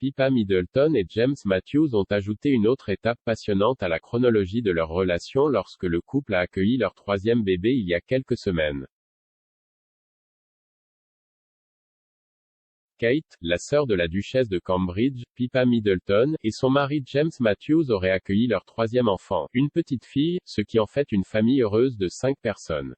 Pippa Middleton et James Matthews ont ajouté une autre étape passionnante à la chronologie de leur relation lorsque le couple a accueilli leur troisième bébé il y a quelques semaines. Kate, la sœur de la duchesse de Cambridge, Pippa Middleton, et son mari James Matthews auraient accueilli leur troisième enfant, une petite fille, ce qui en fait une famille heureuse de 5 personnes.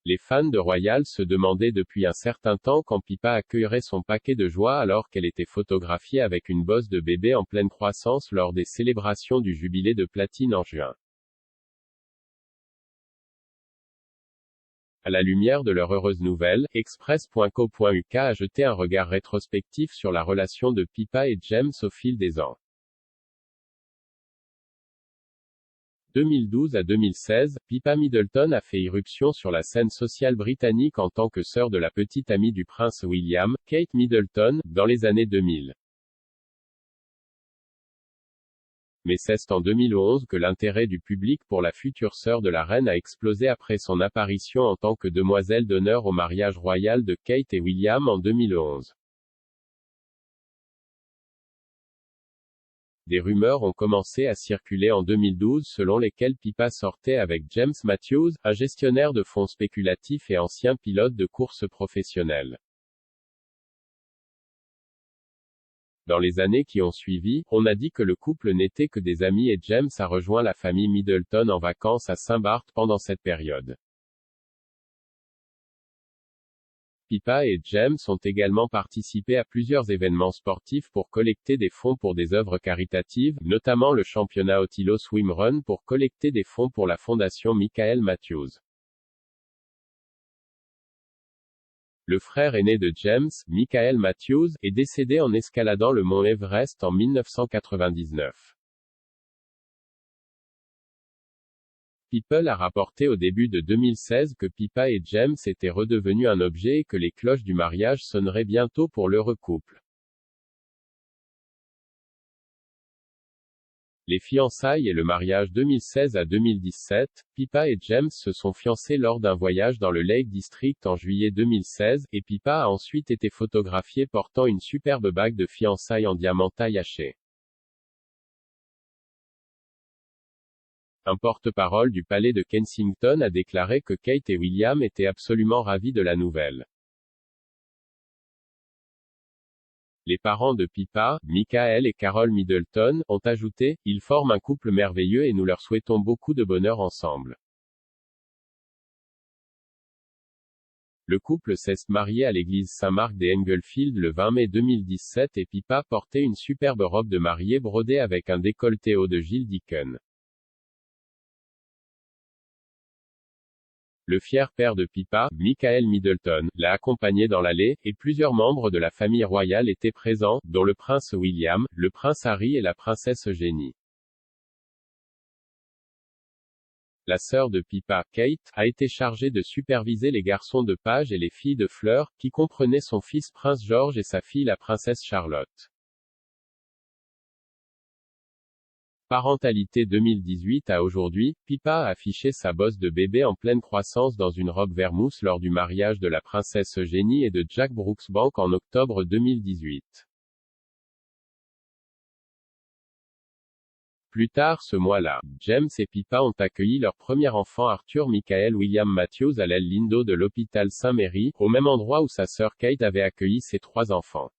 Les fans de Royal se demandaient depuis un certain temps quand Pippa accueillerait son paquet de joie alors qu'elle était photographiée avec une bosse de bébé en pleine croissance lors des célébrations du jubilé de platine en juin. À la lumière de leur heureuse nouvelle, Express.co.uk a jeté un regard rétrospectif sur la relation de Pippa et James au fil des ans. 2012 à 2016, Pippa Middleton a fait irruption sur la scène sociale britannique en tant que sœur de la petite amie du prince William, Kate Middleton, dans les années 2000. Mais c'est en 2011 que l'intérêt du public pour la future sœur de la reine a explosé après son apparition en tant que demoiselle d'honneur au mariage royal de Kate et William en 2011. Des rumeurs ont commencé à circuler en 2012 selon lesquelles Pippa sortait avec James Matthews, un gestionnaire de fonds spéculatifs et ancien pilote de course professionnel. Dans les années qui ont suivi, on a dit que le couple n'était que des amis et James a rejoint la famille Middleton en vacances à Saint-Barth pendant cette période. Pippa et James ont également participé à plusieurs événements sportifs pour collecter des fonds pour des œuvres caritatives, notamment le championnat Otilo Swim Run pour collecter des fonds pour la fondation Michael Matthews. Le frère aîné de James, Michael Matthews, est décédé en escaladant le mont Everest en 1999. People a rapporté au début de 2016 que Pippa et James étaient redevenus un objet et que les cloches du mariage sonneraient bientôt pour l'heureux couple. Les fiançailles et le mariage 2016 à 2017, Pippa et James se sont fiancés lors d'un voyage dans le Lake District en juillet 2016, et Pippa a ensuite été photographiée portant une superbe bague de fiançailles en diamant taille hachée. Un porte-parole du palais de Kensington a déclaré que Kate et William étaient absolument ravis de la nouvelle. Les parents de Pippa, Michael et Carol Middleton, ont ajouté « Ils forment un couple merveilleux et nous leur souhaitons beaucoup de bonheur ensemble ». Le couple s'est marié à l'église Saint-Marc des Englefield le 20 mai 2017 et Pippa portait une superbe robe de mariée brodée avec un décolleté haut de Gilles Deacon. Le fier père de Pippa, Michael Middleton, l'a accompagné dans l'allée, et plusieurs membres de la famille royale étaient présents, dont le prince William, le prince Harry et la princesse Eugénie. La sœur de Pippa, Kate, a été chargée de superviser les garçons de page et les filles de fleurs, qui comprenaient son fils prince George et sa fille la princesse Charlotte. Parentalité 2018 à aujourd'hui, Pippa a affiché sa bosse de bébé en pleine croissance dans une robe vert mousse lors du mariage de la princesse Eugénie et de Jack Brooksbank en octobre 2018. Plus tard ce mois-là, James et Pippa ont accueilli leur premier enfant Arthur Michael William Matthews à l'aile Lindo de l'hôpital Saint-Mary, au même endroit où sa sœur Kate avait accueilli ses 3 enfants.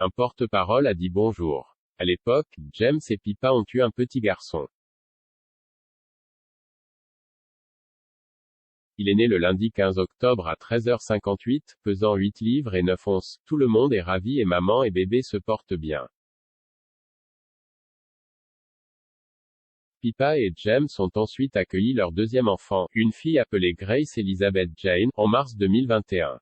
Un porte-parole a dit bonjour. À l'époque, James et Pippa ont eu un petit garçon. Il est né le lundi 15 octobre à 13h58, pesant 8 livres et 9 onces. Tout le monde est ravi et maman et bébé se portent bien. Pippa et James ont ensuite accueilli leur deuxième enfant, une fille appelée Grace Elizabeth Jane, en mars 2021.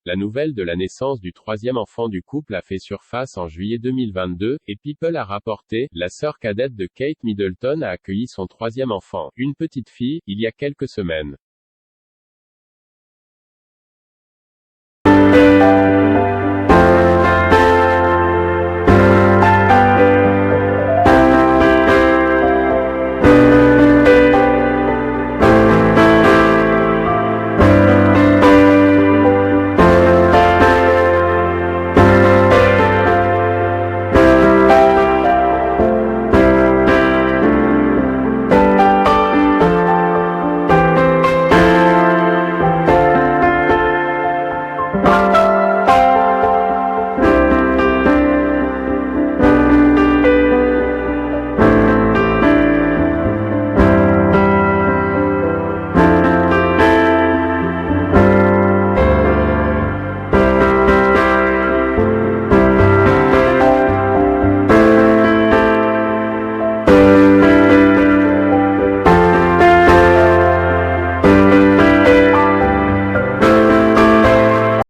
La nouvelle de la naissance du troisième enfant du couple a fait surface en juillet 2022, et People a rapporté, la sœur cadette de Kate Middleton a accueilli son troisième enfant, une petite fille, il y a quelques semaines.